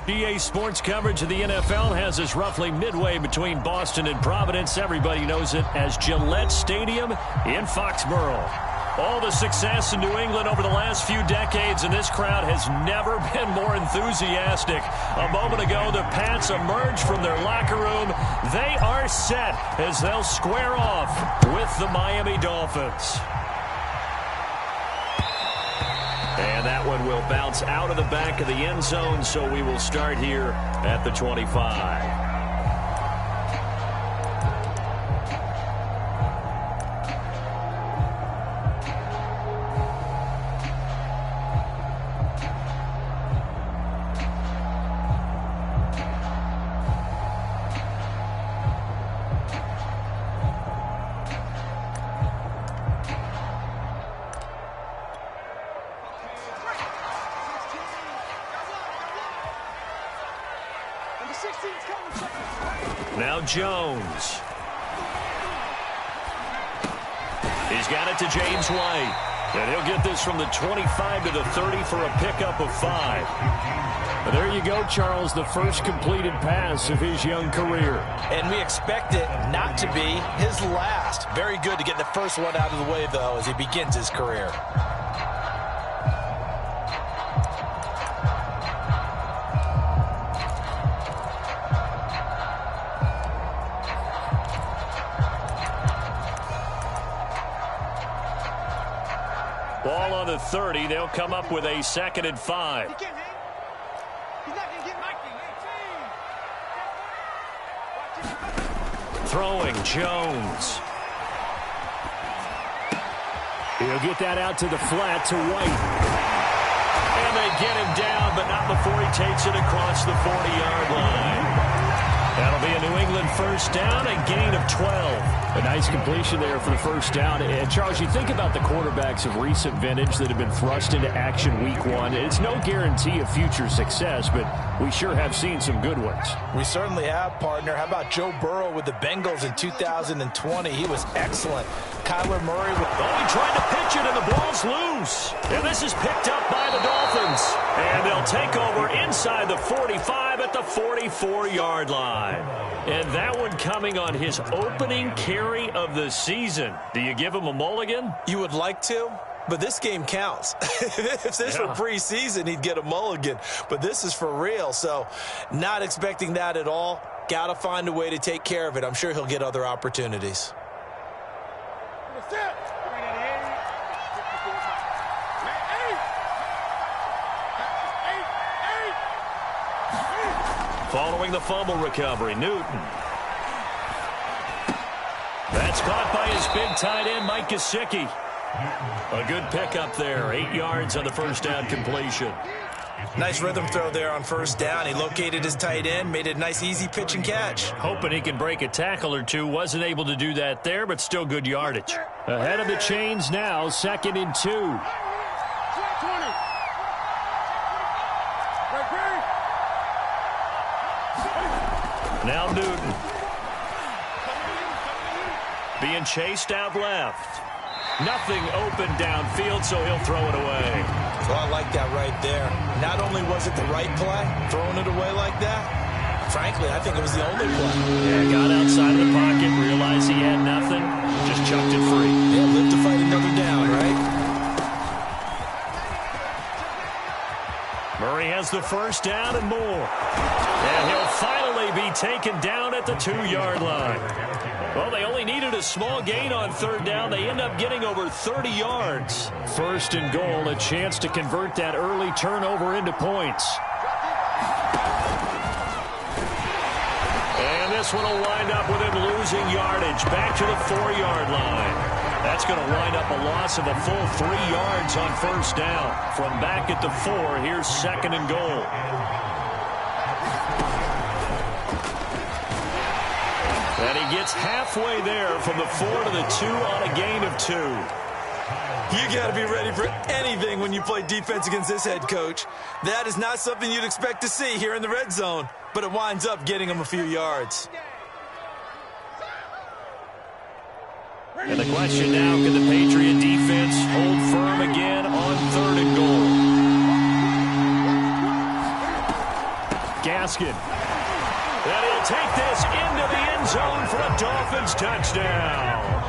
EA Sports coverage of the NFL has us roughly midway between Boston and Providence. Everybody knows it as Gillette Stadium in Foxborough. All the success in New England over the last few decades, and this crowd has never been more enthusiastic. A moment ago, the Pats emerged from their locker room. They are set as they'll square off with the Miami Dolphins. And that one will bounce out of the back of the end zone, so we will start here at the 25. Now Jones. He's got it to James White. And he'll get this from the 25 to the 30 for a pickup of 5. There you go, Charles, the first completed pass of his young career. And we expect it not to be his last. Very good to get the first one out of the way, though, as he begins his career. Ball on the 30. They'll come up with a 2nd and 5. Throwing Jones. He'll get that out to the flat to White. And they get him down, but not before he takes it across the 40-yard line. That'll be a New England first down, a gain of 12. A nice completion there for the first down. And, Charles, you think about the quarterbacks of recent vintage that have been thrust into action week 1. It's no guarantee of future success, but we sure have seen some good ones. We certainly have, partner. How about Joe Burrow with the Bengals in 2020? He was excellent. Kyler Murray with... Oh, he tried to pitch it, and the ball's loose. And this is picked up by the Dolphins. And they'll take over inside the 45 at the 44-yard line. And that one coming on his opening carry of the season. Do you give him a mulligan? You would like to, but this game counts. If this were preseason, he'd get a mulligan. But this is for real, so not expecting that at all. Got to find a way to take care of it. I'm sure he'll get other opportunities. Following the fumble recovery, Newton. That's caught by his big tight end, Mike Gesicki. A good pickup there. 8 yards on the first down completion. Nice rhythm throw there on first down. He located his tight end, made it a nice, easy pitch and catch. Hoping he can break a tackle or two. Wasn't able to do that there, but still good yardage. Ahead of the chains now, 2nd and 2. Now Newton. Being chased out left. Nothing open downfield, so he'll throw it away. Well, I like that right there. Not only was it the right play, throwing it away like that, frankly, I think it was the only play. Yeah, got outside of the pocket, realized he had nothing, just chucked it free. Yeah, live to fight another down, right? Murray has the first down and more. And he'll finally be taken down at the 2-yard line. Well, they only needed a small gain on 3rd down. They end up getting over 30 yards. 1st and goal, a chance to convert that early turnover into points. And this one will wind up with him losing yardage back to the 4-yard line. That's going to wind up a loss of a full 3 yards on first down. From back at the 4, here's 2nd and goal. And he gets halfway there from the 4 to the 2 on a gain of 2. You got to be ready for anything when you play defense against this head coach. That is not something you'd expect to see here in the red zone, but it winds up getting him a few yards. And the question now, can the Patriot defense hold firm again on 3rd and goal? Gaskin. And he'll take this into the end zone for a Dolphins touchdown.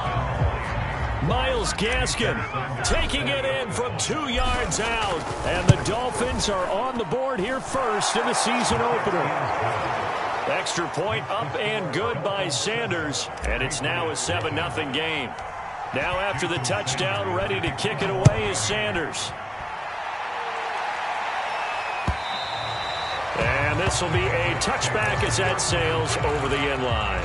Myles Gaskin taking it in from 2 yards out. And the Dolphins are on the board here first in the season opener. Extra point up and good by Sanders. And it's now a 7-0 game. Now after the touchdown, ready to kick it away is Sanders. And this will be a touchback as that sails over the end line.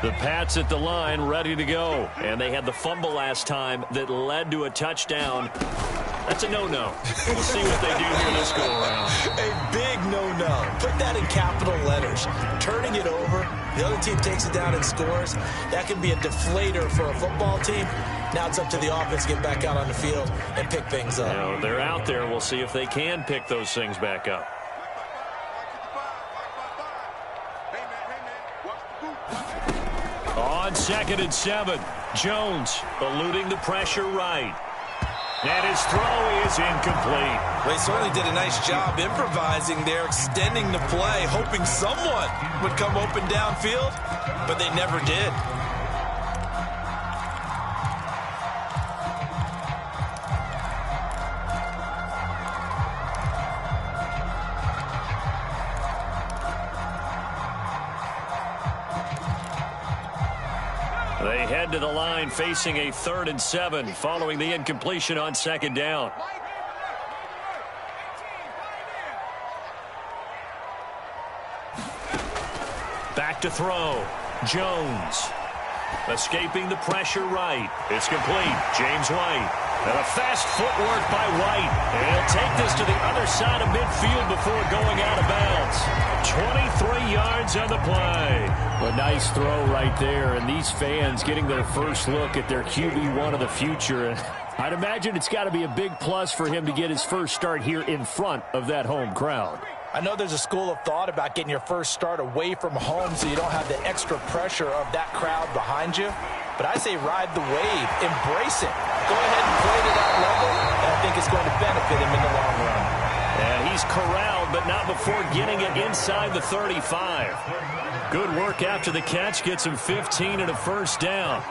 The Pats at the line, ready to go. And they had the fumble last time that led to a touchdown. That's a no-no. We'll see what they do here this go-around. A big no-no. Put that in capital letters. Turning it over, the other team takes it down and scores. That can be a deflator for a football team. Now it's up to the offense to get back out on the field and pick things up. Now, they're out there. We'll see if they can pick those things back up. On 2nd and 7, Jones eluding the pressure right. And his throw is incomplete. They certainly did a nice job improvising there, extending the play, hoping someone would come open downfield, but they never did. They head to the line facing a 3rd and 7 following the incompletion on 2nd down. Back to throw. Jones escaping the pressure right. It's complete. James White. And a fast footwork by White. And he'll take this to the other side of midfield before going out of bounds. 23 yards on the play. A nice throw right there. And these fans getting their first look at their QB1 of the future. And I'd imagine it's got to be a big plus for him to get his first start here in front of that home crowd. I know there's a school of thought about getting your first start away from home so you don't have the extra pressure of that crowd behind you. But I say ride the wave. Embrace it. Go ahead and play to that level, and I think it's going to benefit him in the long run. And he's corralled, but not before getting it inside the 35. Good work after the catch. Gets him 15 and a first down.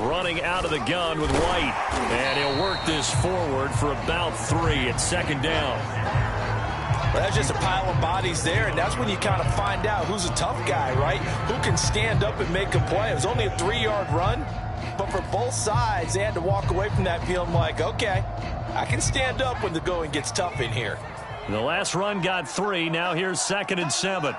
Running out of the gun with White. And he'll work this forward for about 3 at 2nd down. Well, that's just a pile of bodies there, and that's when you kind of find out who's a tough guy, right? Who can stand up and make a play. It was only a 3-yard run, but for both sides, they had to walk away from that field like, okay, I can stand up when the going gets tough in here. The last run got 3. Now here's 2nd and 7.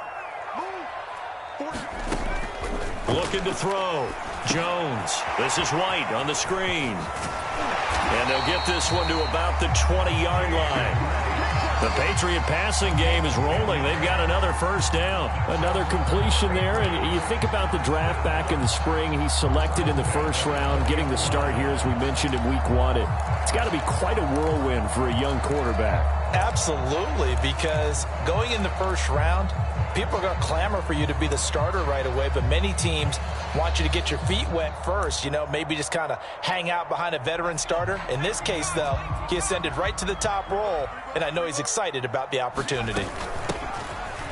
Looking to throw. Jones. This is White on the screen. And they'll get this one to about the 20-yard line. The Patriot passing game is rolling. They've got another first down. Another completion there. And you think about the draft back in the spring. He's selected in the first round, getting the start here, as we mentioned in week 1. It's got to be quite a whirlwind for a young quarterback. Absolutely, because going in the first round, people are going to clamor for you to be the starter right away, but many teams want you to get your feet wet first, you know, maybe just kind of hang out behind a veteran starter. In this case, though, he ascended right to the top roll, and I know he's excited about the opportunity.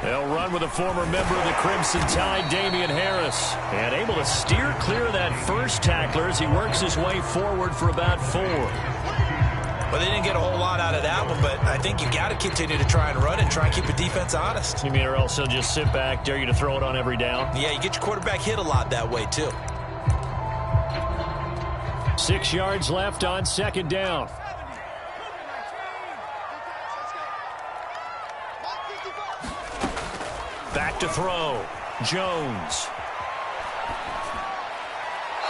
They'll run with a former member of the Crimson Tide, Damian Harris, and able to steer clear of that first tackler as he works his way forward for about 4. Well, they didn't get a whole lot out of that one, but I think you got to continue to try and run and try and keep the defense honest. You mean, or else he'll just sit back, dare you to throw it on every down? Yeah, you get your quarterback hit a lot that way, too. 6 yards left on 2nd down. Back to throw. Jones.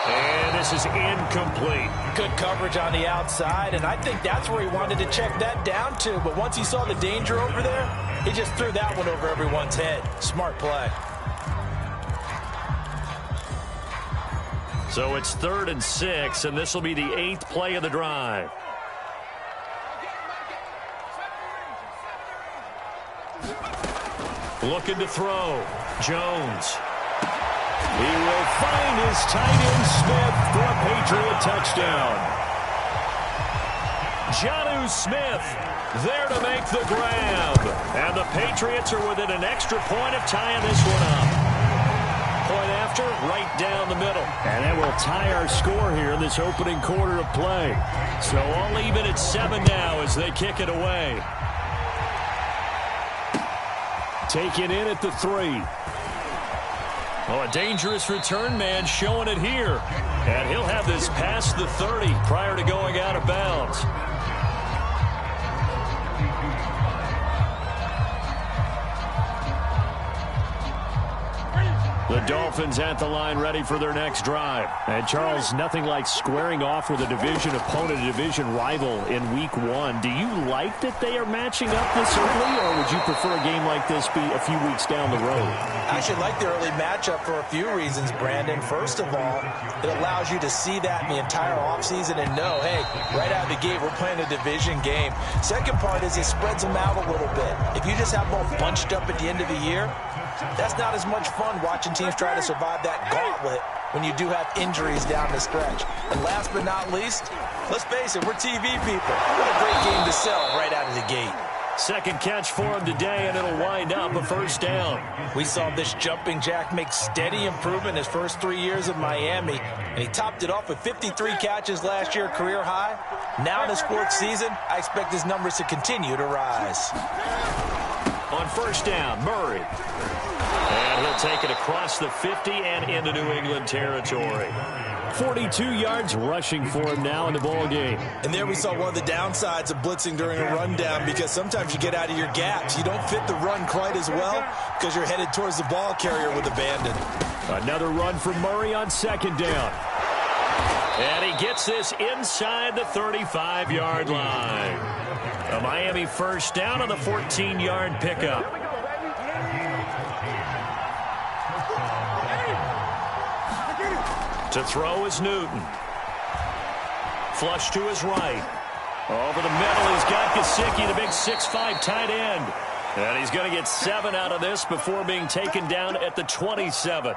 And this is incomplete. Good coverage on the outside, and I think that's where he wanted to check that down to. But once he saw the danger over there, he just threw that one over everyone's head. Smart play. So it's 3rd and 6, and this will be the 8th play of the drive. Looking to throw. Jones. He will find his tight end Smith for a Patriot touchdown. Jonnu Smith there to make the grab. And the Patriots are within an extra point of tying this one up. Point after, right down the middle. And that will tie our score here in this opening quarter of play. So all even at 7 now as they kick it away. Taken in at the 3. Oh, a dangerous return man showing it here. And he'll have this past the 30 prior to going out of bounds. The Dolphins at the line ready for their next drive. And, Charles, nothing like squaring off with a division opponent, a division rival in Week 1. Do you like that they are matching up this early, or would you prefer a game like this be a few weeks down the road? I actually like the early matchup for a few reasons, Brandon. First of all, it allows you to see that in the entire offseason and know, hey, right out of the gate, we're playing a division game. Second part is it spreads them out a little bit. If you just have them all bunched up at the end of the year, that's not as much fun watching teams try to survive that gauntlet when you do have injuries down the stretch. And last but not least, let's face it, we're TV people. What a great game to sell right out of the gate. Second catch for him today, and it'll wind up a first down. We saw this jumping jack make steady improvement his first 3 years in Miami, and he topped it off with 53 catches last year, career high. Now in his 4th season, I expect his numbers to continue to rise. On first down, Murray. And he'll take it across the 50 and into New England territory. 42 yards rushing for him now in the ball game. And there we saw one of the downsides of blitzing during a rundown, because sometimes you get out of your gaps. You don't fit the run quite as well because you're headed towards the ball carrier with abandon. Another run for Murray on second down. And he gets this inside the 35-yard line. A Miami first down on the 14-yard pickup. To throw is Newton. Flush to his right. Over the middle, he's got Gesicki, the big 6'5" tight end. And he's going to get 7 out of this before being taken down at the 27.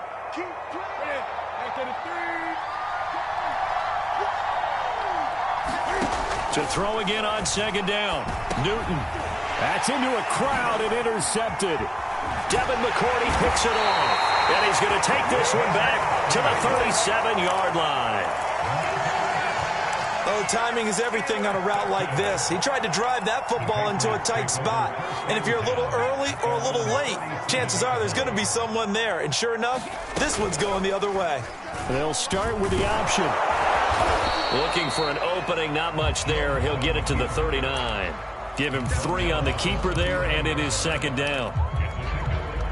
To throw again on second down. Newton. That's into a crowd and intercepted. Devin McCourty picks it off. And he's going to take this one back to the 37-yard line. Oh, timing is everything on a route like this. He tried to drive that football into a tight spot. And if you're a little early or a little late, chances are there's going to be someone there. And sure enough, this one's going the other way. They'll start with the option. Looking for an opening, not much there. He'll get it to the 39. Give him 3 on the keeper there, and it is second down.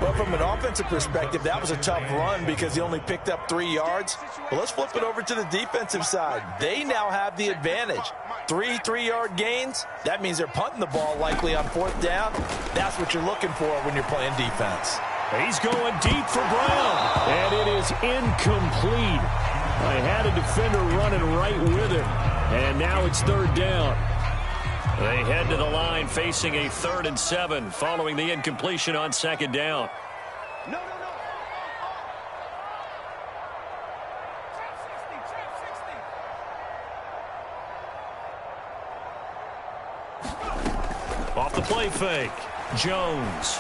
Well, from an offensive perspective, that was a tough run because he only picked up 3 yards. But let's flip it over to the defensive side. They now have the advantage. 3 3-yard gains. That means they're punting the ball likely on 4th down. That's what you're looking for when you're playing defense. He's going deep for Brown, and it is incomplete. I had a defender running right with him, and now it's 3rd down. They head to the line facing a 3rd and 7 following the incompletion on second down. Off the play fake, Jones.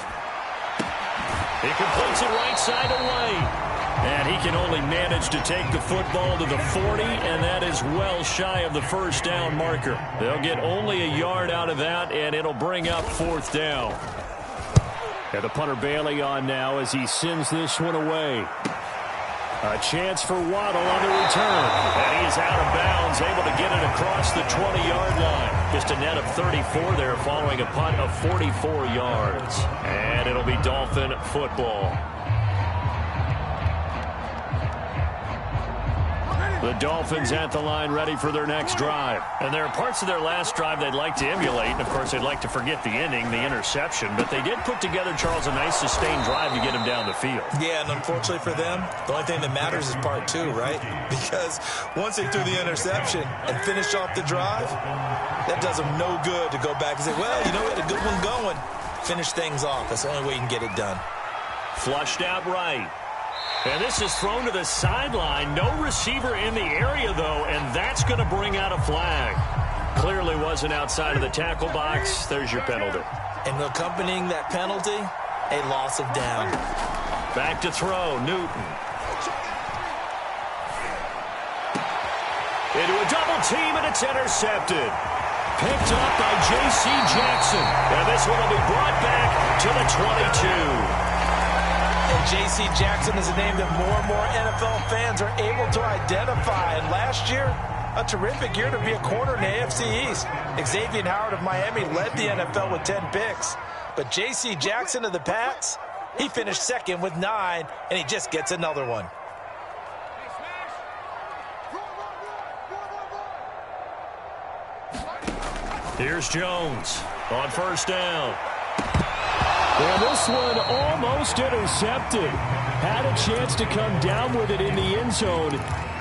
He completes it right side away. And he can only manage to take the football to the 40, and that is well shy of the first down marker. They'll get only a yard out of that, and it'll bring up 4th down. And the punter Bailey on now as he sends this one away. A chance for Waddle on the return. And he is out of bounds, able to get it across the 20-yard line. Just a net of 34 there following a punt of 44 yards. And it'll be Dolphin football. The Dolphins at the line ready for their next drive. And there are parts of their last drive they'd like to emulate. And, of course, they'd like to forget the inning, the interception. But they did put together, Charles, a nice sustained drive to get him down the field. Yeah, and unfortunately for them, the only thing that matters is part two, right? Because once they threw the interception and finished off the drive, that does them no good to go back and say, well, you know, we had a good one going. Finish things off. That's the only way you can get it done. Flushed out right. And this is thrown to the sideline. No receiver in the area, though, and that's going to bring out a flag. Clearly wasn't outside of the tackle box. There's your penalty. And accompanying that penalty, a loss of down. Back to throw, Newton. Into a double team, and it's intercepted. Picked up by J.C. Jackson. And this one will be brought back to the 22. And J.C. Jackson is a name that more and more NFL fans are able to identify. And last year, a terrific year to be a corner in the AFC East. Xavier Howard of Miami led the NFL with 10 picks. But J.C. Jackson of the Pats, he finished second with 9, and he just gets another one. Here's Jones on first down. And this one almost intercepted. Had a chance to come down with it in the end zone,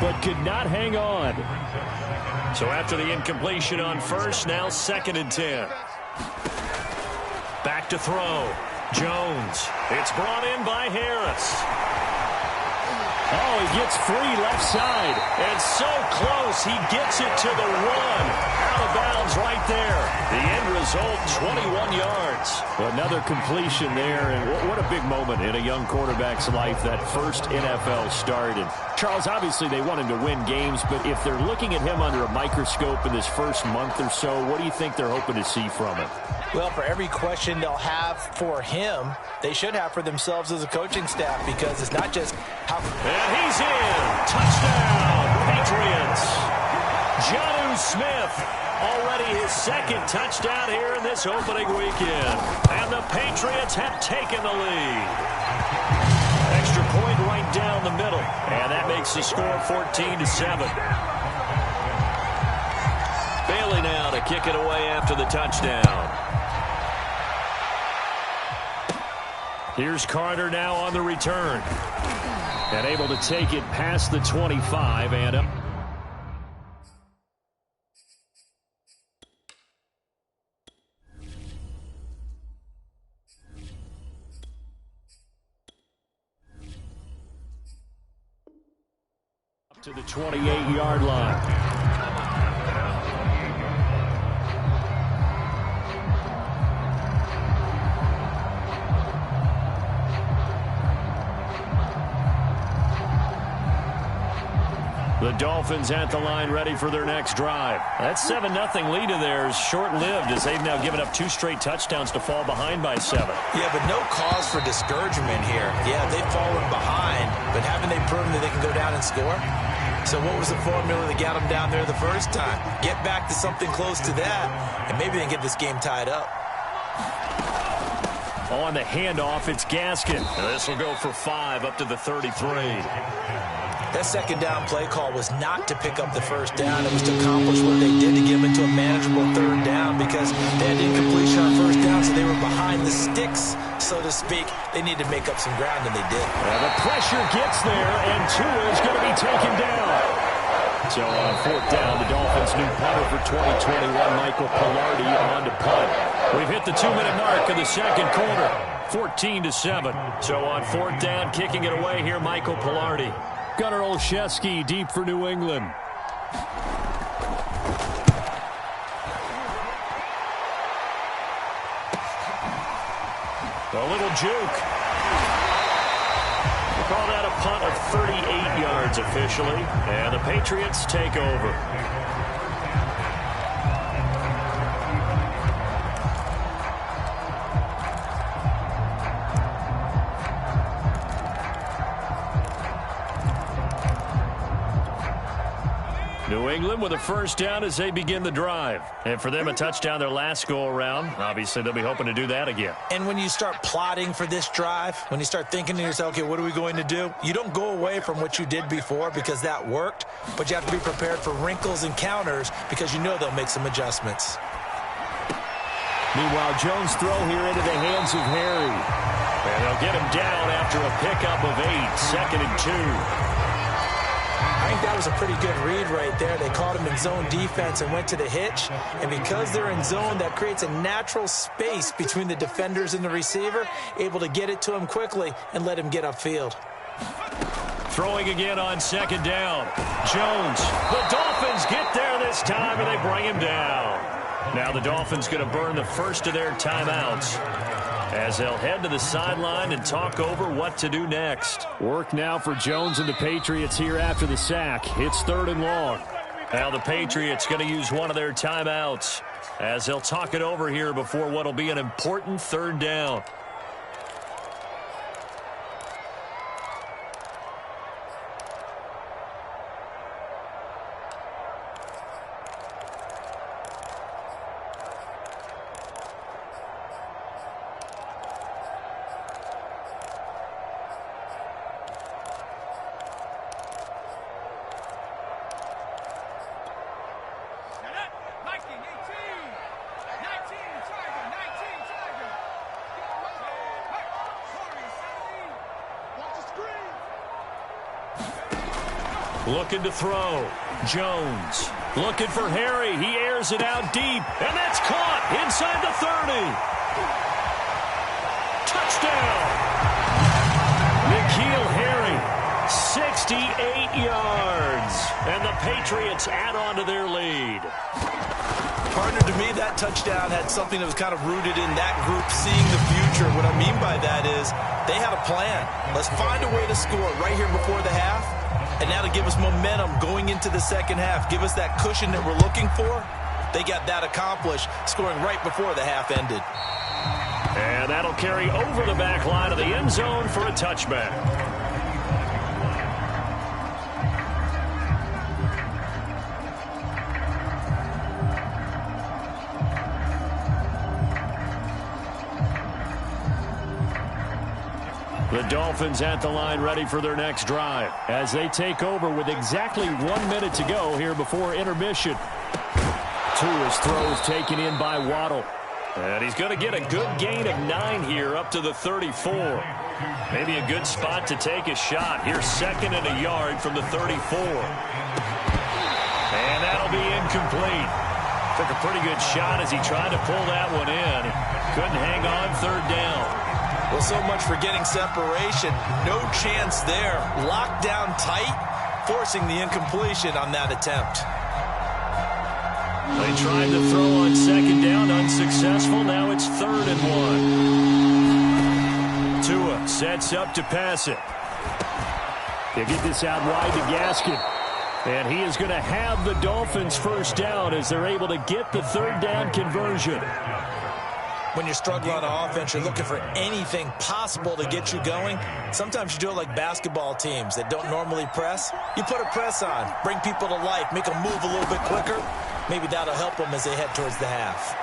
but could not hang on. So after the incompletion on first, now 2nd and 10. Back to throw. Jones. It's brought in by Harris. Oh, he gets free left side. And so close, he gets it to the 1. Out of bounds right there. The end result, 21 yards. Another completion there, and what a big moment in a young quarterback's life, that first NFL start. And Charles, obviously they want him to win games, but if they're looking at him under a microscope in this first month or so, what do you think they're hoping to see from him? Well, for every question they'll have for him, they should have for themselves as a coaching staff, because it's not just how... And he's in. Touchdown, Patriots. Jonnu Smith, already his 2nd touchdown here in this opening weekend. And the Patriots have taken the lead. Extra point right down the middle. And that makes the score 14-7. Bailey now to kick it away after the touchdown. Here's Carter now on the return. And able to take it past the 25 and up. Up to the 28-yard line. The Dolphins at the line ready for their next drive. That 7-0 lead of theirs short-lived, as they've now given up 2 straight touchdowns to fall behind by 7. Yeah, but no cause for discouragement here. Yeah, they've fallen behind, but haven't they proven that they can go down and score? So what was the formula that got them down there the first time? Get back to something close to that, and maybe they can get this game tied up. On the handoff, it's Gaskin. This will go for 5 up to the 33. That 2nd down play call was not to pick up the first down. It was to accomplish what they did, to give into a manageable 3rd down, because they had incompletion on first down, so they were behind the sticks, so to speak. They needed to make up some ground, and they did. The pressure gets there, and Tua is going to be taken down. So on 4th down, the Dolphins' new punter for 2021, Michael Pilardi, on to punt. We've hit the 2-minute mark of the 2nd quarter, 14-7. So on 4th down, kicking it away here, Michael Pilardi. Gunnar Olszewski deep for New England. A little juke. We'll call that a punt of 38 yards officially. And the Patriots take over. New England with a first down as they begin the drive. And for them, a touchdown their last go-around. Obviously, they'll be hoping to do that again. And when you start plotting for this drive, when you start thinking to yourself, okay, what are we going to do? You don't go away from what you did before because that worked, but you have to be prepared for wrinkles and counters because you know they'll make some adjustments. Meanwhile, Jones' throw here into the hands of Harry. And they'll get him down after a pickup of 8, 2nd and 2. I think that was a pretty good read right there. They caught him in zone defense and went to the hitch. And because they're in zone, that creates a natural space between the defenders and the receiver, able to get it to him quickly and let him get upfield. Throwing again on 2nd down. Jones. The Dolphins get there this time, and they bring him down. Now the Dolphins going to burn the first of their timeouts as they'll head to the sideline and talk over what to do next. Work now for Jones and the Patriots here after the sack. It's 3rd and long. Now the Patriots going to use one of their timeouts as they'll talk it over here before what will be an important 3rd down. Looking to throw. Jones. Looking for Harry. He airs it out deep. And that's caught inside the 30. Touchdown. N'Keal Harry. 68 yards. And the Patriots add on to their lead. Partner, to me, that touchdown had something that was kind of rooted in that group seeing the future. What I mean by that is they had a plan. Let's find a way to score right here before the half. And now to give us momentum going into the second half, give us that cushion that we're looking for, they got that accomplished, scoring right before the half ended. And that'll carry over the back line of the end zone for a touchback. The Dolphins at the line ready for their next drive as they take over with exactly 1 minute to go here before intermission. Tua's throws taken in by Waddle. And he's going to get a good gain of 9 here up to the 34. Maybe a good spot to take a shot. Here's 2nd and a yard from the 34. And that'll be incomplete. Took a pretty good shot as he tried to pull that one in. Couldn't hang on 3rd down. Well, so much for getting separation. No chance there. Locked down tight, forcing the incompletion on that attempt. They tried to throw on 2nd down, unsuccessful. Now it's 3rd and 1. Tua sets up to pass it. They get this out wide to Gaskin. And he is going to have the Dolphins first down as they're able to get the 3rd down conversion. When you're struggling on offense, you're looking for anything possible to get you going. Sometimes you do it like basketball teams that don't normally press. You put a press on, bring people to life, make them move a little bit quicker. Maybe that'll help them as they head towards the half.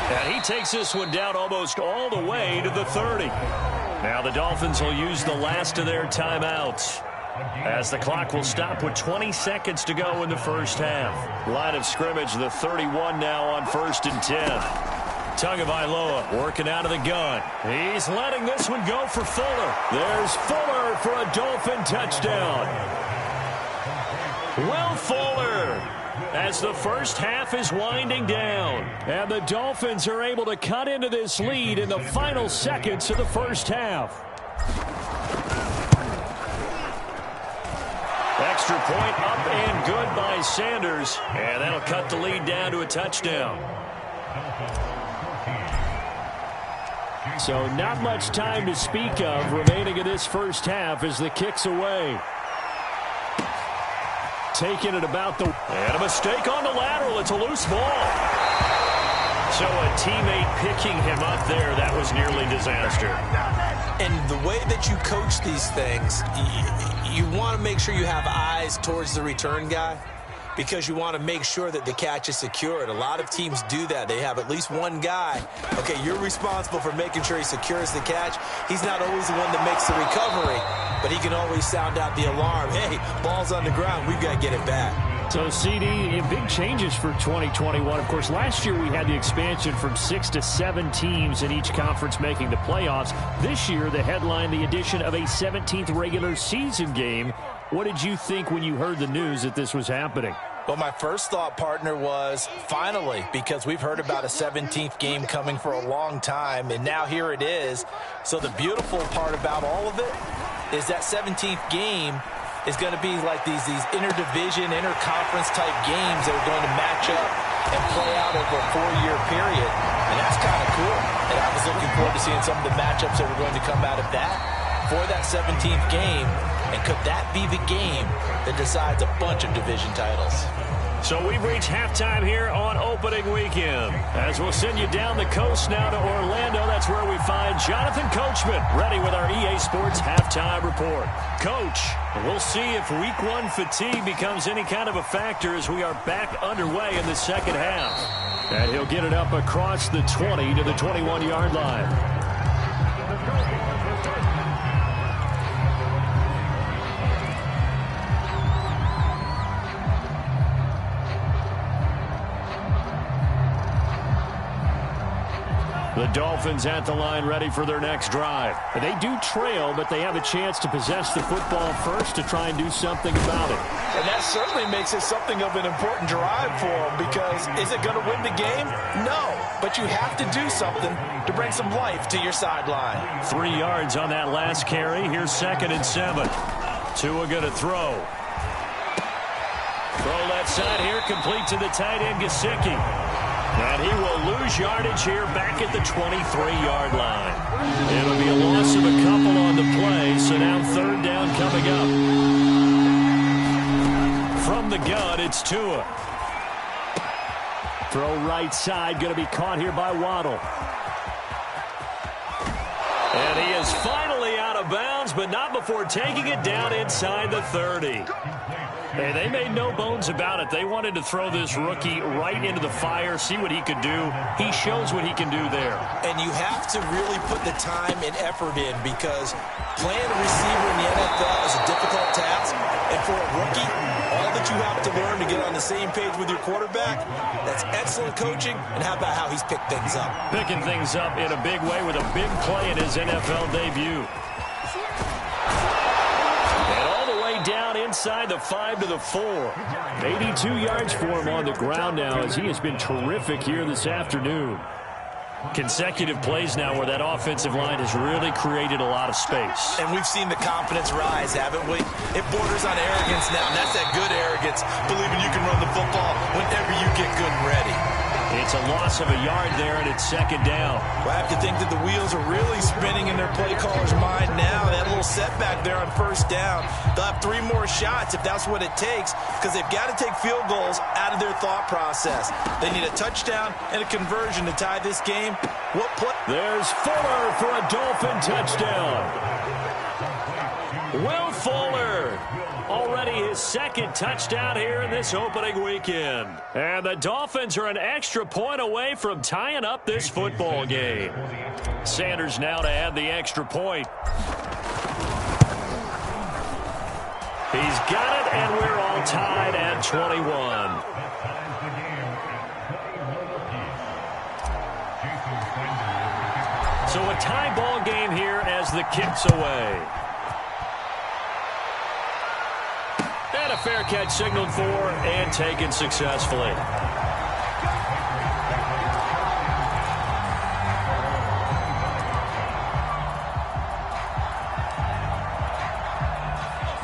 And he takes this one down almost all the way to the 30. Now the Dolphins will use the last of their timeouts as the clock will stop with 20 seconds to go in the first half. Line of scrimmage, the 31 now on 1st and 10. Tagovailoa working out of the gun. He's letting this one go for Fuller. There's Fuller for a Dolphin touchdown. Will Fuller as the first half is winding down. And the Dolphins are able to cut into this lead in the final seconds of the first half. Extra point up and good by Sanders. And that'll cut the lead down to a touchdown. So not much time to speak of remaining in this first half as the kick's away. Taking it about the... And a mistake on the lateral. It's a loose ball. So a teammate picking him up there, that was nearly disaster. And the way that you coach these things, you want to make sure you have eyes towards the return guy. because you want to make sure that the catch is secured. A lot of teams do that. They have at least one guy. Okay, you're responsible for making sure he secures the catch. He's not always the one that makes the recovery, but he can always sound out the alarm. Hey, ball's on the ground. We've got to get it back. So, CD, big changes for 2021. Of course, last year we had the expansion from 6 to 7 teams in each conference making the playoffs. This year, the headline, the addition of a 17th regular season game. What did you think when you heard the news that this was happening? Well, my first thought, partner, was finally, because we've heard about a 17th game coming for a long time, and now here it is. So the beautiful part about all of it is that 17th game is going to be like these interdivision, interconference type games that are going to match up and play out over a 4-year period. And that's kind of cool. And I was looking forward to seeing some of the matchups that were going to come out of that for that 17th game. And could that be the game that decides a bunch of division titles? So we've reached halftime here on opening weekend. As we'll send you down the coast now to Orlando, that's where we find Jonathan Coachman, ready with our EA Sports halftime report. Coach, we'll see if week 1 fatigue becomes any kind of a factor as we are back underway in the second half. And he'll get it up across the 20 to the 21-yard line. The Dolphins at the line ready for their next drive. They do trail, but they have a chance to possess the football first to try and do something about it. And that certainly makes it something of an important drive for them, because is it going to win the game? No, but you have to do something to bring some life to your sideline. 3 yards on that last carry. Here's 2nd and 7. Tua going to throw. Throw left side here, complete to the tight end, Gesicki. And he will lose yardage here back at the 23-yard line. It'll be a loss of a couple on the play, so now 3rd down coming up. From the gun, it's Tua. Throw right side, going to be caught here by Waddle. And he is finally out of bounds, but not before taking it down inside the 30. And they made no bones about it. They wanted to throw this rookie right into the fire, see what he could do. He shows what he can do there. And you have to really put the time and effort in, because playing a receiver in the NFL is a difficult task. And for a rookie, all that you have to learn to get on the same page with your quarterback, that's excellent coaching. And how about how he's picked things up? Picking things up in a big way with a big play in his NFL debut. Down inside the 5 to the 4. 82 yards for him on the ground now, as he has been terrific here this afternoon. Consecutive plays now where that offensive line has really created a lot of space. And we've seen the confidence rise, haven't we? It borders on arrogance now, and that's that good arrogance, believing you can run the football whenever you get good and ready. It's a loss of a yard there, and it's 2nd down. Well, I have to think that the wheels are really spinning in their play caller's mind now. That little setback there on 1st down. They'll have 3 more shots if that's what it takes, because they've got to take field goals out of their thought process. They need a touchdown and a conversion to tie this game. What play? There's Fuller for a Dolphin touchdown. Will Fuller, already his 2nd touchdown here in this opening weekend. And the Dolphins are an extra point away from tying up this football game. Sanders now to add the extra point. He's got it, and we're all tied at 21. So a tie ball game here as the kick's away. And a fair catch signaled for and taken successfully.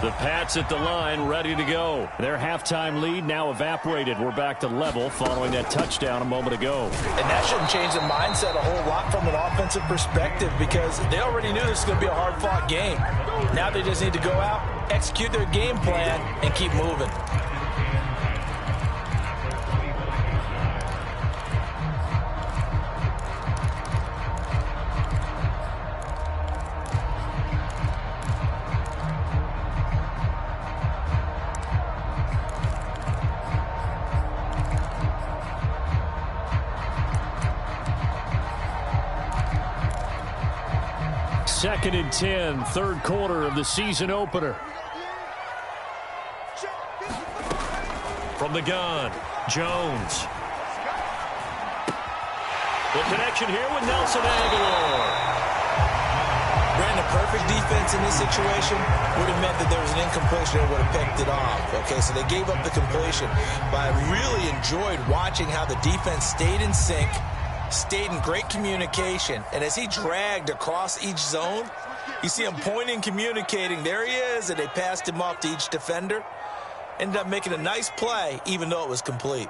The Pats at the line, ready to go. Their halftime lead now evaporated. We're back to level following that touchdown a moment ago. And that shouldn't change the mindset a whole lot from an offensive perspective, because they already knew this was going to be a hard-fought game. Now they just need to go out, execute their game plan, and keep moving. 2nd and 10, third quarter of the season opener. From the gun, Jones. The connection here with Nelson Aguilar. Brandon, perfect defense in this situation would have meant that there was an incompletion and would have picked it off. Okay, so they gave up the completion. But I really enjoyed watching how the defense stayed in sync, stayed in great communication. And as he dragged across each zone, you see him pointing, communicating. There he is, and they passed him off to each defender. Ended up making a nice play, even though it was complete.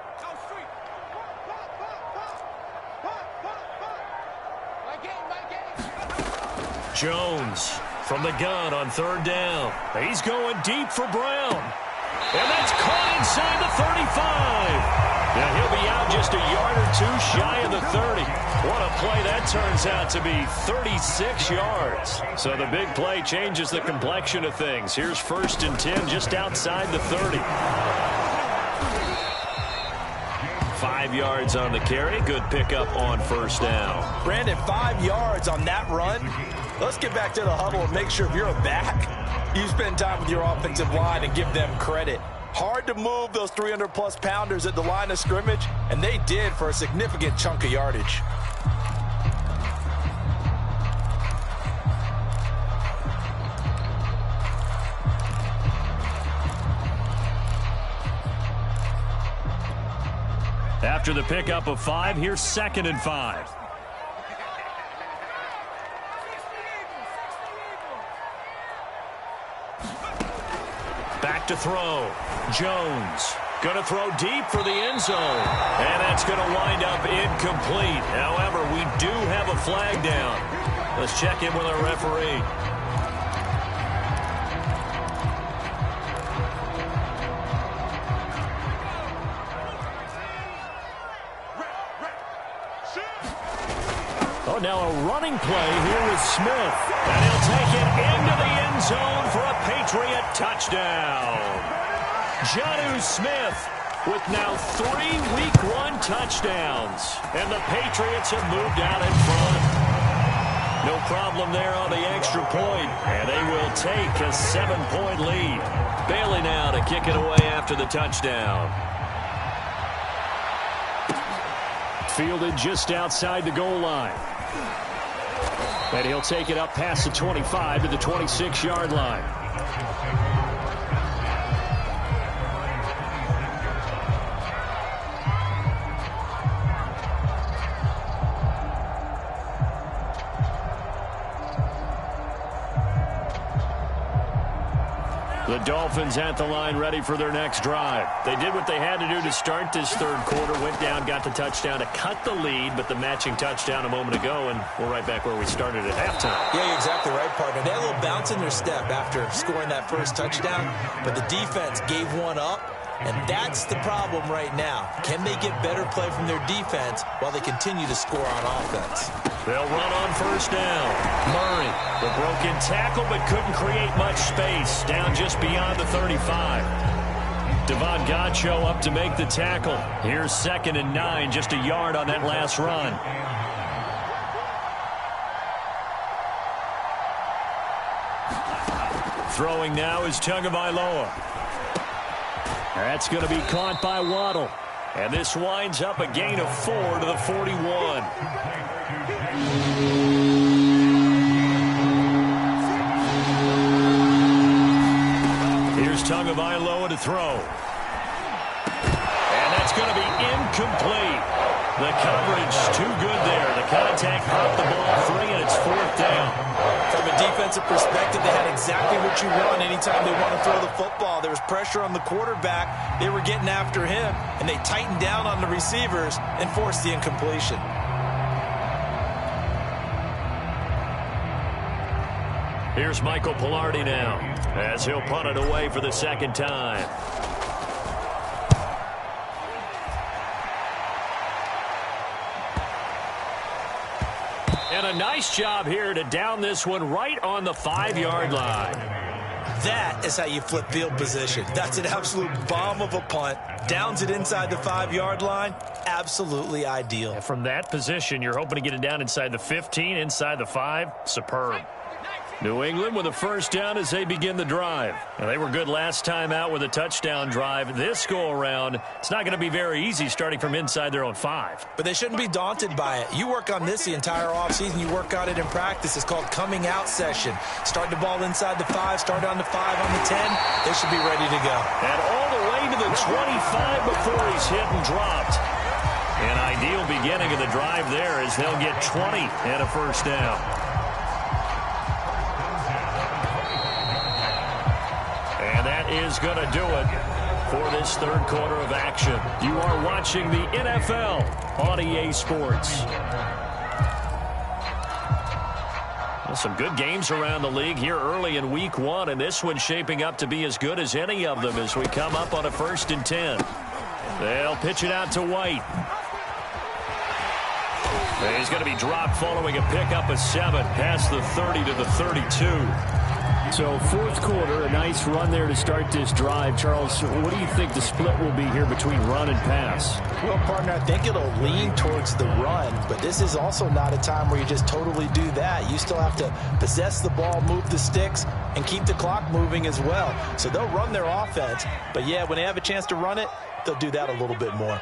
Jones from the gun on third down. He's going deep for Brown. And that's caught inside the 35. Now he'll be out just a yard or two shy of the 30. What a play that turns out to be, 36 yards. So the big play changes the complexion of things. Here's 1st and 10 just outside the 30. 5 yards on the carry. Good pickup on 1st down. Brandon, 5 yards on that run. Let's get back to the huddle and make sure if you're a back, you spend time with your offensive line and give them credit. Hard to move those 300-plus pounders at the line of scrimmage, and they did for a significant chunk of yardage. After the pickup of 5, here's 2nd and 5. Back to throw. Jones going to throw deep for the end zone. And that's going to wind up incomplete. However, we do have a flag down. Let's check in with our referee. Oh, now a running play here with Smith. And he'll take it into the end zone for a Patriot touchdown. Jonnu Smith with now 3 Week 1 touchdowns. And the Patriots have moved out in front. No problem there on the extra point. And they will take a 7-point lead. Bailey now to kick it away after the touchdown. Fielded just outside the goal line. And he'll take it up past the 25 to the 26-yard line. The Dolphins at the line ready for their next drive. They did what they had to do to start this third quarter. Went down, got the touchdown to cut the lead, but the matching touchdown a moment ago, and we're right back where we started at halftime. Yeah, you're exactly right, partner. They had a little bounce in their step after scoring that first touchdown, but the defense gave one up, and that's the problem right now. Can they get better play from their defense while they continue to score on offense? They'll run on 1st down. Murray, the broken tackle, but couldn't create much space. Down just beyond the 35. Devon Godchaux up to make the tackle. Here's 2nd and 9, just a yard on that last run. Throwing now is Tagovailoa. That's going to be caught by Waddle. And this winds up a gain of 4 to the 41. Here's Tagovailoa to throw. And that's going to be incomplete. The coverage too good there. The contact popped the ball free, and it's 4th down. From a defensive perspective, they had exactly what you want anytime they want to throw the football. There was pressure on the quarterback. They were getting after him, and they tightened down on the receivers and forced the incompletion. Here's Michael Pilardi now, as he'll punt it away for the 2nd time. And a nice job here to down this one right on the 5-yard line. That is how you flip field position. That's an absolute bomb of a punt. Downs it inside the 5-yard line. Absolutely ideal. And from that position, you're hoping to get it down inside the 15, inside the 5. Superb. New England with a first down as they begin the drive. Now, they were good last time out with a touchdown drive. This go-around, it's not going to be very easy starting from inside their own 5. But they shouldn't be daunted by it. You work on this the entire offseason. You work on it in practice. It's called coming out session. Start the ball inside the 5, start on the 5, on the 10. They should be ready to go. And all the way to the 25 before he's hit and dropped. An ideal beginning of the drive there as they'll get 20 and a first down. And that is going to do it for this third quarter of action. You are watching the NFL on EA Sports. Well, some good games around the league here early in week 1, and this one's shaping up to be as good as any of them as we come up on a 1st and 10. They'll pitch it out to White. He's going to be dropped following a pickup of 7 past the 30 to the 32. So fourth quarter, a nice run there to start this drive. Charles, what do you think the split will be here between run and pass? Well, partner, I think it'll lean towards the run, but this is also not a time where you just totally do that. You still have to possess the ball, move the sticks, and keep the clock moving as well. So they'll run their offense, but yeah, when they have a chance to run it, they'll do that a little bit more.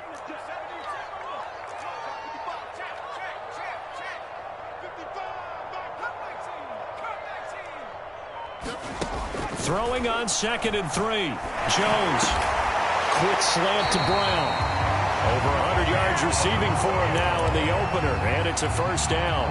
Throwing on 2nd and 3. Jones. Quick slant to Brown. Over 100 yards receiving for him now in the opener, and it's a first down.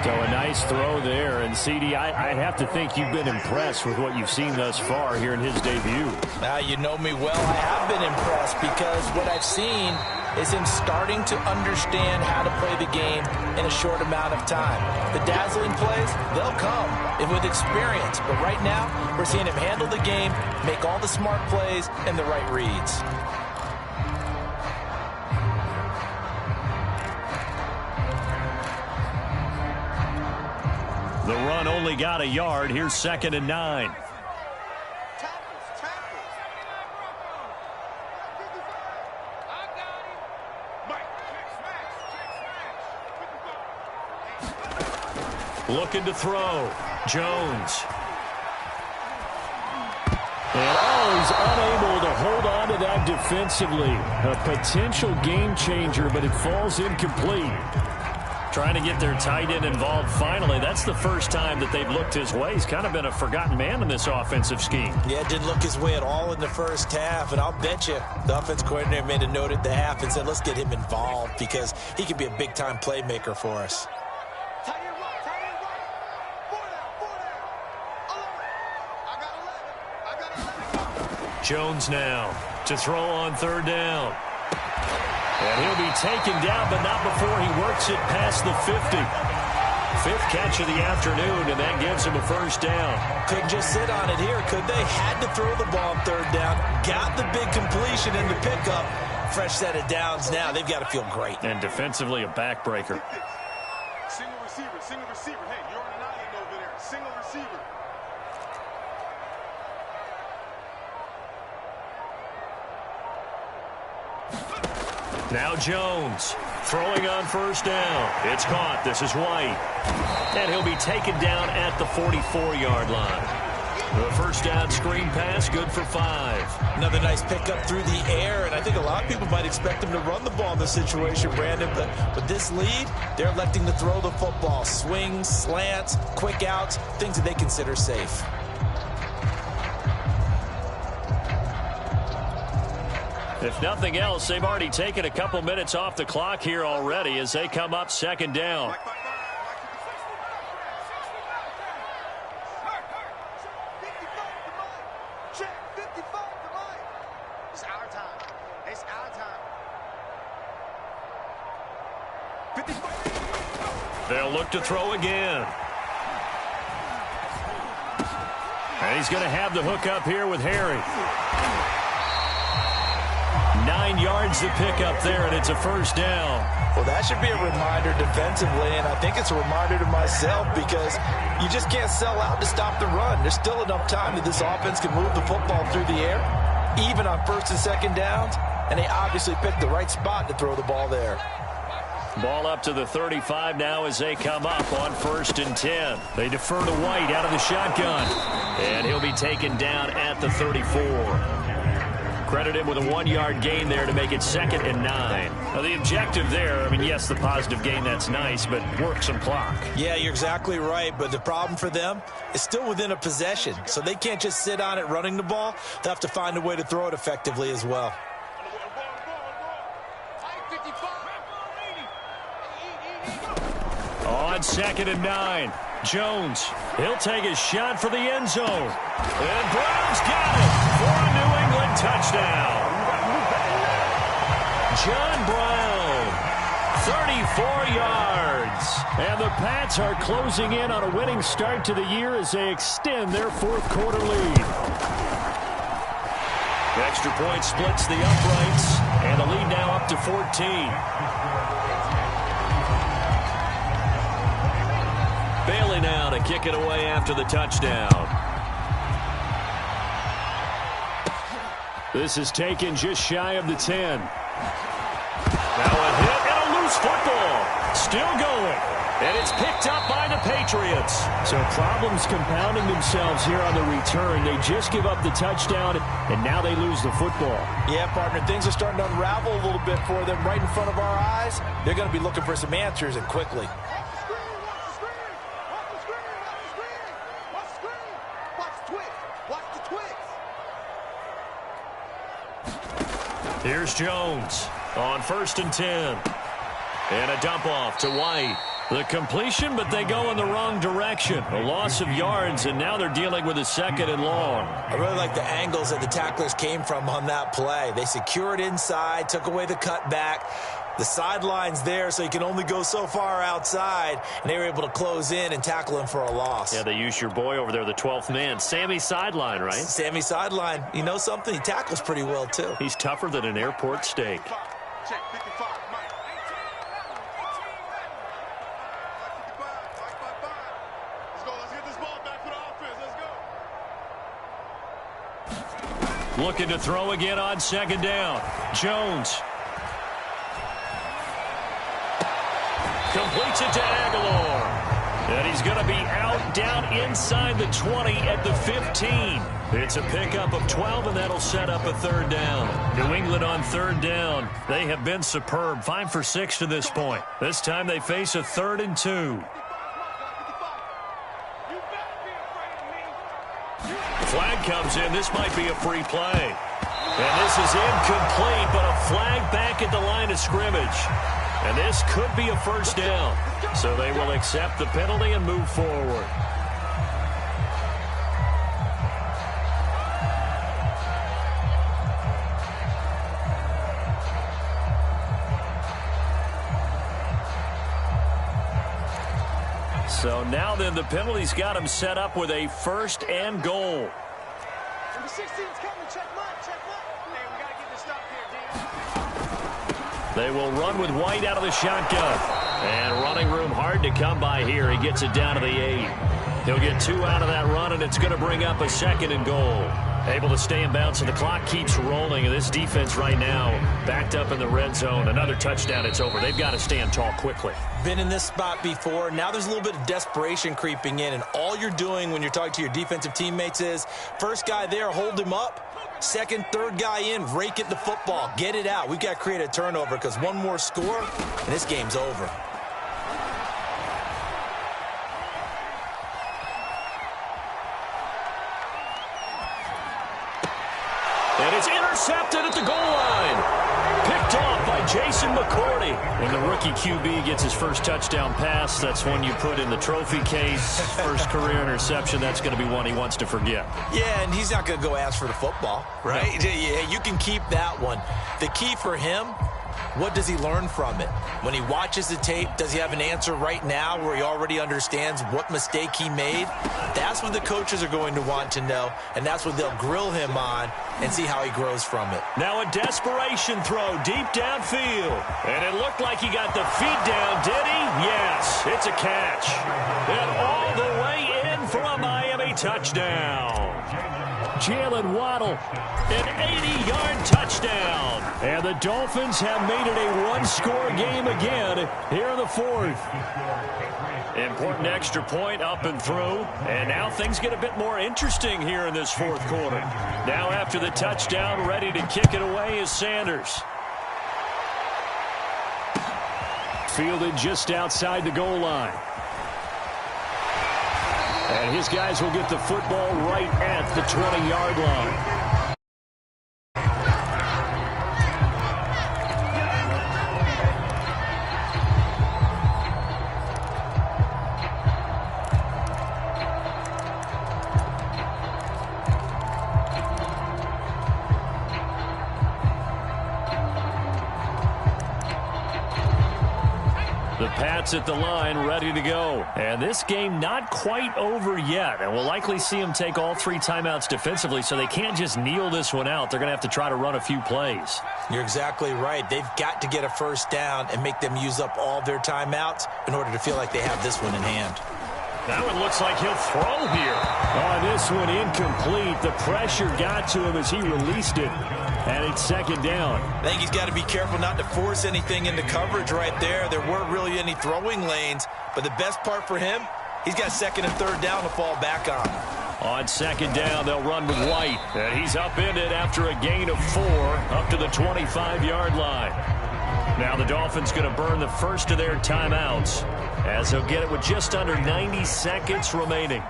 So a nice throw there, and CD, I'd have to think you've been impressed with what you've seen thus far here in his debut. Now, you know me well. I have been impressed because what I've seen is him starting to understand how to play the game in a short amount of time. The dazzling plays, they'll come with experience. But right now, we're seeing him handle the game, make all the smart plays, and the right reads. The run only got a yard. Here's 2nd and 9. Looking to throw. Jones. And he's unable to hold on to that defensively. A potential game changer, but it falls incomplete. Trying to get their tight end involved finally. That's the first time that they've looked his way. He's kind of been a forgotten man in this offensive scheme. Yeah, didn't look his way at all in the first half. And I'll bet you the offense coordinator made a note at the half and said, let's get him involved because he could be a big-time playmaker for us. Jones now to throw on 3rd down. And he'll be taken down, but not before he works it past the 50. 5th catch of the afternoon, and that gives him a first down. Couldn't just sit on it here, could they? Had to throw the ball on 3rd down. Got the big completion in the pickup. Fresh set of downs now. They've got to feel great. And defensively, a backbreaker. Single receiver, single receiver. Hey, you're on an island over there. Single receiver. Now Jones throwing on 1st down. It's caught. This is White. And he'll be taken down at the 44-yard line. The first down screen pass, good for 5. Another nice pickup through the air, and I think a lot of people might expect him to run the ball in this situation, Brandon, but with this lead, they're electing to throw the football. Swings, slants, quick outs, things that they consider safe. If nothing else, they've already taken a couple minutes off the clock here already as they come up 2nd down. It's our time. It's our time. They'll look to throw again. And he's going to have the hook up here with Harry. 9 yards to pick up there, and it's a first down. Well, that should be a reminder defensively, and I think it's a reminder to myself because you just can't sell out to stop the run. There's still enough time that this offense can move the football through the air, even on 1st and 2nd downs, and they obviously picked the right spot to throw the ball there. Ball up to the 35 now as they come up on 1st and 10. They defer to White out of the shotgun. And he'll be taken down at the 34. Credit him with a 1-yard gain there to make it 2nd and 9. Now, the objective there, I mean, yes, the positive gain, that's nice, but work some clock. Yeah, you're exactly right, but the problem for them is still within a possession, so they can't just sit on it running the ball. They'll have to find a way to throw it effectively as well. On 2nd and 9, Jones. He'll take his shot for the end zone. And Brown's got it for a New England touchdown. John Brown, 34 yards. And the Pats are closing in on a winning start to the year as they extend their 4th quarter lead. The extra point splits the uprights, and the lead now up to 14. Bailey now to kick it away after the touchdown. This is taken just shy of the 10. Now a hit and a loose football. Still going. And it's picked up by the Patriots. So problems compounding themselves here on the return. They just give up the touchdown, and now they lose the football. Yeah, partner, things are starting to unravel a little bit for them right in front of our eyes. They're going to be looking for some answers, and quickly. Here's Jones on 1st and 10. And a dump off to White. The completion, but they go in the wrong direction. A loss of yards, and now they're dealing with a 2nd and long. I really like the angles that the tacklers came from on that play. They secured inside, took away the cutback. The sideline's there, so you can only go so far outside, and they were able to close in and tackle him for a loss. Yeah, they used your boy over there, the 12th man. Sammy Sideline, right? Sammy Sideline. You know something? He tackles pretty well, too. He's tougher than an airport steak. Check 55, Mike. Let's go. Let's get this ball back for the offense. Let's go. Looking to throw again on 2nd down. Jones. Completes it to Aguilar. And he's going to be out down inside the 20 at the 15. It's a pickup of 12, and that'll set up a 3rd down. New England on 3rd down. They have been superb. 5 for 6 to this point. This time they face a 3rd and 2. Flag comes in. This might be a free play. And this is incomplete, but a flag back at the line of scrimmage. And this could be a 1st down. So they will accept the penalty and move forward. So now then the penalty's got him set up with a 1st and goal. Number 16's coming. Check mark. Check mark. Hey, we got to get this stop here, D. They will run with White out of the shotgun. And running room hard to come by here. He gets it down to the 8. He'll get 2 out of that run, and it's going to bring up a 2nd and goal. Able to stay in bounds, and the clock keeps rolling. And this defense right now backed up in the red zone. Another touchdown, it's over. They've got to stand tall quickly. Been in this spot before. Now there's a little bit of desperation creeping in, and all you're doing when you're talking to your defensive teammates is, first guy there, hold him up. 2nd, 3rd guy in, rake at the football. Get it out. We've got to create a turnover because one more score, and this game's over. And it's intercepted at the goal line. Picked off by Jason McCourty. When the rookie QB gets his first touchdown pass, that's one you put in the trophy case. First career interception, that's going to be one he wants to forget. Yeah, and he's not going to go ask for the football, right? No. Yeah, you can keep that one. The key for him, what does he learn from it? When he watches the tape, does he have an answer right now where he already understands what mistake he made? That's what the coaches are going to want to know, and that's what they'll grill him on and see how he grows from it. Now a desperation throw deep downfield. And it looked like he got the feet down, did he? Yes, it's a catch. And all the way in for a Miami touchdown. Jalen Waddle, an 80-yard touchdown. And the Dolphins have made it a one-score game again here in the fourth. Important extra point up and through. And now things get a bit more interesting here in this fourth quarter. Now after the touchdown, ready to kick it away is Sanders. Fielded just outside the goal line. And his guys will get the football right at the 20-yard line. Pats at the line, ready to go. And this game not quite over yet. And we'll likely see them take all 3 timeouts defensively, so they can't just kneel this one out. They're going to have to try to run a few plays. You're exactly right. They've got to get a first down and make them use up all their timeouts in order to feel like they have this one in hand. That one looks like he'll throw here. Oh, this one incomplete. The pressure got to him as he released it. And it's second down. I think he's got to be careful not to force anything into coverage right there. There weren't really any throwing lanes. But the best part for him, he's got second and third down to fall back on. On second down, they'll run with White. And he's upended after a gain of 4 up to the 25-yard line. Now the Dolphins going to burn the first of their timeouts as they'll get it with just under 90 seconds remaining.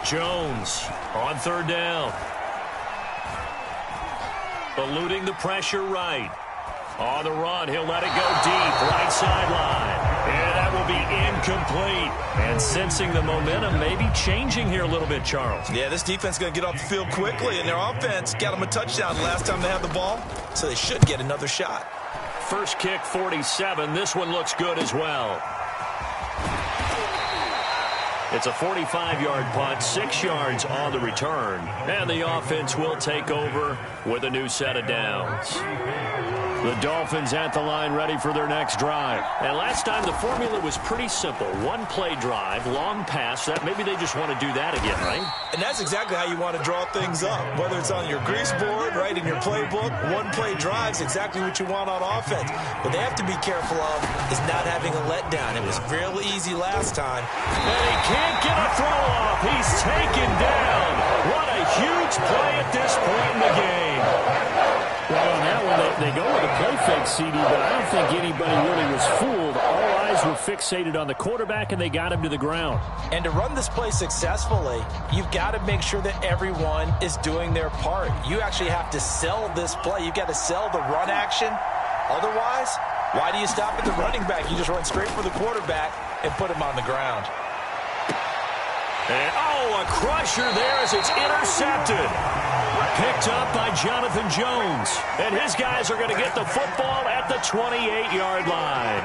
Jones on third down. Eluding the pressure right. On the run, he'll let it go deep, right sideline. And that will be incomplete. And sensing the momentum maybe changing here a little bit, Charles. Yeah, this defense is going to get off the field quickly, and their offense got them a touchdown the last time they had the ball, so they should get another shot. First kick, 47. This one looks good as well. It's a 45-yard punt, 6 yards on the return. And the offense will take over with a new set of downs. The Dolphins at the line ready for their next drive. And last time the formula was pretty simple. One-play drive, long pass. That maybe they just want to do that again, right? And that's exactly how you want to draw things up. Whether it's on your grease board, right, in your playbook, one-play drive's exactly what you want on offense. What they have to be careful of is not having a letdown. It was really easy last time. And he can't get a throw off. He's taken down. What a huge play at this point in the game. Well, on that one, they go with a play fake, CD, but I don't think anybody really was fooled. All eyes were fixated on the quarterback, and they got him to the ground. And to run this play successfully, you've got to make sure that everyone is doing their part. You actually have to sell this play. You've got to sell the run action. Otherwise, why do you stop at the running back? You just run straight for the quarterback and put him on the ground. And, a crusher there as it's intercepted. Picked up by Jonathan Jones. And his guys are going to get the football at the 28-yard line.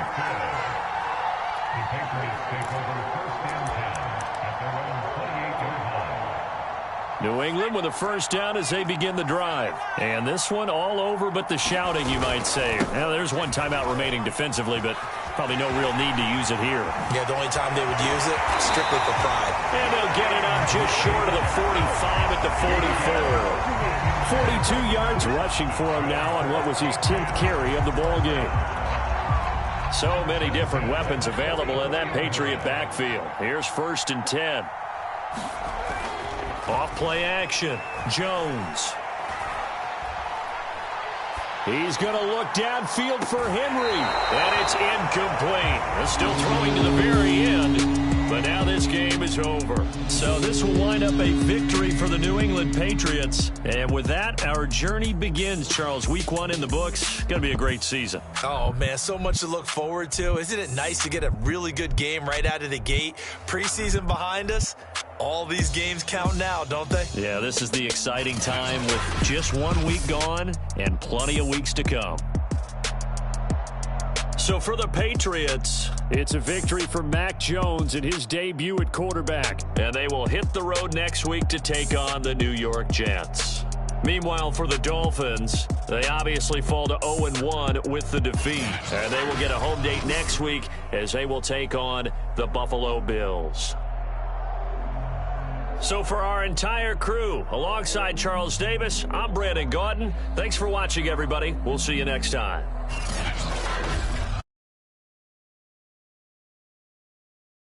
New England with a first down as they begin the drive. And this one all over but the shouting, you might say. Now, there's one timeout remaining defensively, but probably no real need to use it here. Yeah, the only time they would use it, strictly for pride. And they'll get it up just short of the 45 at the 44. 42 yards rushing for him now on what was his 10th carry of the ball game. So many different weapons available in that Patriot backfield. Here's 1st and 10. Off play action. Jones. He's going to look downfield for Henry. And it's incomplete. They're still throwing to the very end. But now this game is over. So this will wind up a victory for the New England Patriots. And with that, our journey begins, Charles. Week 1 in the books. Going to be a great season. Oh, man, so much to look forward to. Isn't it nice to get a really good game right out of the gate? Preseason behind us. All these games count now, don't they? Yeah, this is the exciting time with just 1 week gone and plenty of weeks to come. So for the Patriots, it's a victory for Mac Jones in his debut at quarterback. And they will hit the road next week to take on the New York Jets. Meanwhile, for the Dolphins, They obviously fall to 0-1 with the defeat. And they will get a home date next week as they will take on the Buffalo Bills. So for our entire crew, alongside Charles Davis, I'm Brandon Gaudin. Thanks for watching, everybody. We'll see you next time.